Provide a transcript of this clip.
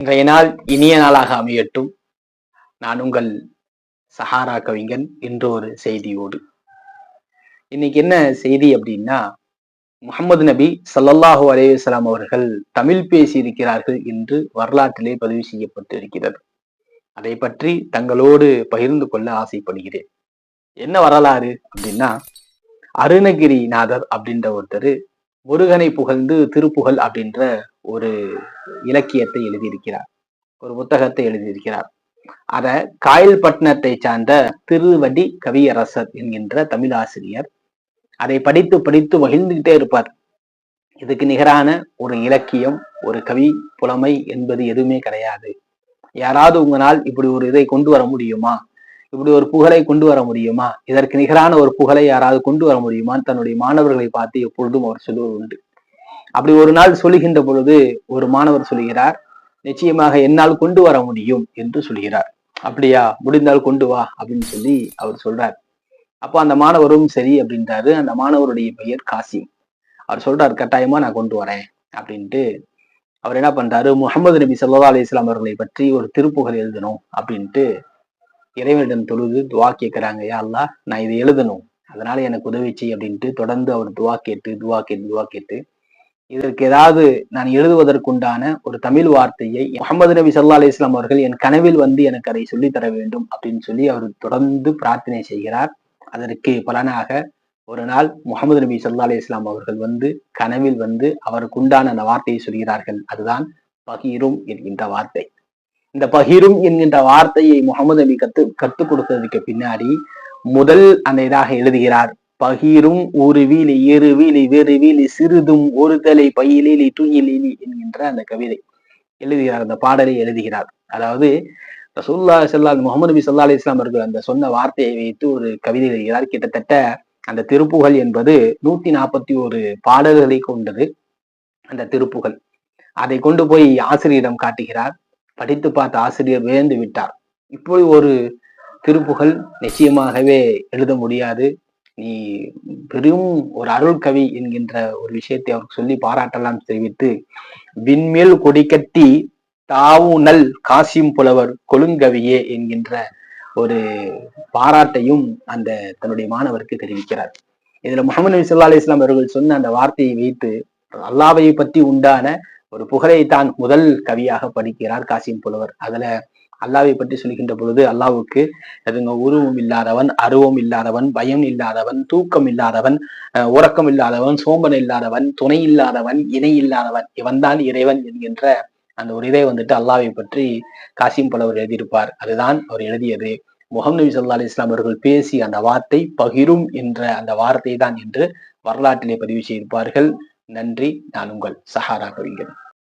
இன்றைய நாள் இனிய நாளாக அமையட்டும். நான் உங்கள் சஹாரா கவிஞன் என்ற ஒரு செய்தியோடு. இன்னைக்கு என்ன செய்தி அப்படின்னா, முகமது நபி ஸல்லல்லாஹு அலைஹி வஸல்லம் அவர்கள் தமிழ் பேசி இருக்கிறார்கள் என்று வரலாற்றிலே பதிவு செய்யப்பட்டிருக்கிறது. அதை பற்றி தங்களோடு பகிர்ந்து கொள்ள ஆசைப்படுகிறேன். என்ன வரலாறு அப்படின்னா, அருணகிரிநாதர் அப்படின்ற ஒருத்தர் முருகனை புகழ்ந்து திருப்புகழ் அப்படின்ற ஒரு இலக்கியத்தை எழுதியிருக்கிறார். ஒரு புத்தகத்தை எழுதியிருக்கிறார். அத காயல்பட்டினத்தை சார்ந்த திருவடி கவியரசர் என்கின்ற தமிழ் ஆசிரியர் அதை படித்து படித்து மகிழ்ந்துகிட்டே இருப்பார். இதுக்கு நிகரான ஒரு இலக்கியம், ஒரு கவி புலமை என்பது எதுவுமே கிடையாது. யாராவது உங்களால் இப்படி ஒரு இதை கொண்டு வர முடியுமா, இப்படி ஒரு புகழை கொண்டு வர முடியுமா, இதற்கு நிகரான ஒரு புகழை யாராவது கொண்டு வர முடியுமான்னு தன்னுடைய மாணவர்களை பார்த்து எப்பொழுதும் அவர் சொல்லுவது உண்டு. அப்படி ஒரு நாள் சொல்லுகின்ற பொழுது ஒரு மாணவர் சொல்லுகிறார், நிச்சயமாக என்னால் கொண்டு வர முடியும் என்று சொல்கிறார். அப்படியா, முடிந்தால் கொண்டு வா அப்படின்னு சொல்லி அவர் சொல்றார். அப்போ அந்த மாணவரும் சரி அப்படின்றாரு. அந்த மாணவருடைய பெயர் காசிம். அவர் சொல்றாரு, கட்டாயமா நான் கொண்டு வரேன் அப்படின்ட்டு. அவர் என்ன பண்றாரு, முகமது நபி ஸல்லல்லாஹு அலைஹி வஸல்லம் அவர்களை பற்றி ஒரு திருப்புகழ் எழுதணும் அப்படின்ட்டு இறைவனிடம் தொழுது துவா கேட்கிறாங்க. யா அல்லாஹ், நான் இதை எழுதணும், அதனால எனக்கு உதவி செய் அப்படின்ட்டு தொடர்ந்து அவர் துவா கேட்டு இதற்கு ஏதாவது நான் எழுதுவதற்குண்டான ஒரு தமிழ் வார்த்தையை முகமது நபி ஸல்லல்லாஹு அலைஹி வஸல்லம் அவர்கள் என் கனவில் வந்து எனக்கு அதை சொல்லித் தர வேண்டும் அப்படின்னு சொல்லி அவர் தொடர்ந்து பிரார்த்தனை செய்கிறார். அதற்கு பலனாக ஒரு நாள் முகமது நபி ஸல்லல்லாஹு அலைஹி வஸல்லம் அவர்கள் வந்து கனவில் வந்து அவருக்கு உண்டான அந்த வார்த்தையை சொல்கிறார்கள். அதுதான் பகீரும் என்கின்ற வார்த்தை. இந்த பகீரும் என்கின்ற வார்த்தையை முகமது நபி கற்றுக் கொடுத்ததுக்கு பின்னாடி முதல் அந்த இதாக எழுதுகிறார். பகீரும் ஒரு வீலி இரு வீலி வேறு வீலி சிறிதும் ஒரு தலை பயிலி துயிலி என்கின்ற அந்த கவிதை எழுதுகிறார். அந்த பாடலை எழுதுகிறார். அதாவது ரசூலுல்லாஹி ஸல்லல்லாஹு முகமது நபி ஸல்லல்லாஹு அலைஹி வஸல்லம் அவர்கள் அந்த சொன்ன வார்த்தையை வைத்து ஒரு கவிதை எழுதுகிறார். கிட்டத்தட்ட அந்த திருப்புகழ் என்பது 141 பாடல்களை கொண்டது. அந்த திருப்புகழ் அதை கொண்டு போய் ஆசிரியரிடம் காட்டுகிறார். படித்து பார்த்த ஆசிரியர் வியந்து விட்டார். இப்படி ஒரு திருப்புகழ் நிச்சயமாகவே எழுத முடியாது, நீ பெரும் ஒரு அருள் கவி என்கின்ற ஒரு விஷயத்தை அவருக்கு சொல்லி பாராட்டலாம் தெரிவித்து, விண்மேல் கொடி கட்டி தாவுனல் காசிம் புலவர் கொழுங்கவியே என்கின்ற ஒரு பாராட்டையும் அந்த தன்னுடைய மாணவருக்கு தெரிவிக்கிறார். இதுல முகமது நபி ஸல்லல்லாஹு அலைஹி வஸல்லம் அவர்கள் சொன்ன அந்த வார்த்தையை வைத்து அல்லாஹ்வை பற்றி உண்டான ஒரு புகழை தான் முதல் கவியாக படிக்கிறார் காசிம் புலவர். அதுல அல்லாஹ்வை பற்றி சொல்கின்ற பொழுது, அல்லாஹ்வுக்கு அதுங்க உருவம் இல்லாதவன், அருவம் இல்லாதவன், பயம் இல்லாதவன், தூக்கம் இல்லாதவன், உறக்கம் இல்லாதவன், சோம்பன் இல்லாதவன், துணை இல்லாதவன், இணை இல்லாதவன், இவன் தான் இறைவன் என்கின்ற அந்த ஒரு இதை வந்துட்டு அல்லாஹ்வை பற்றி காசிம் புலவர் எழுதியிருப்பார். அதுதான் அவர் எழுதியது. முகமது நபி ஸல்லல்லாஹு அலைஹி வஸல்லம் அவர்கள் பேசி அந்த வார்த்தை பகிரும் என்ற அந்த வார்த்தை தான் என்று வரலாற்றிலே பதிவு செய்திருப்பார்கள். நன்றி. நான் உங்கள் சஹாரா கவிஞன்.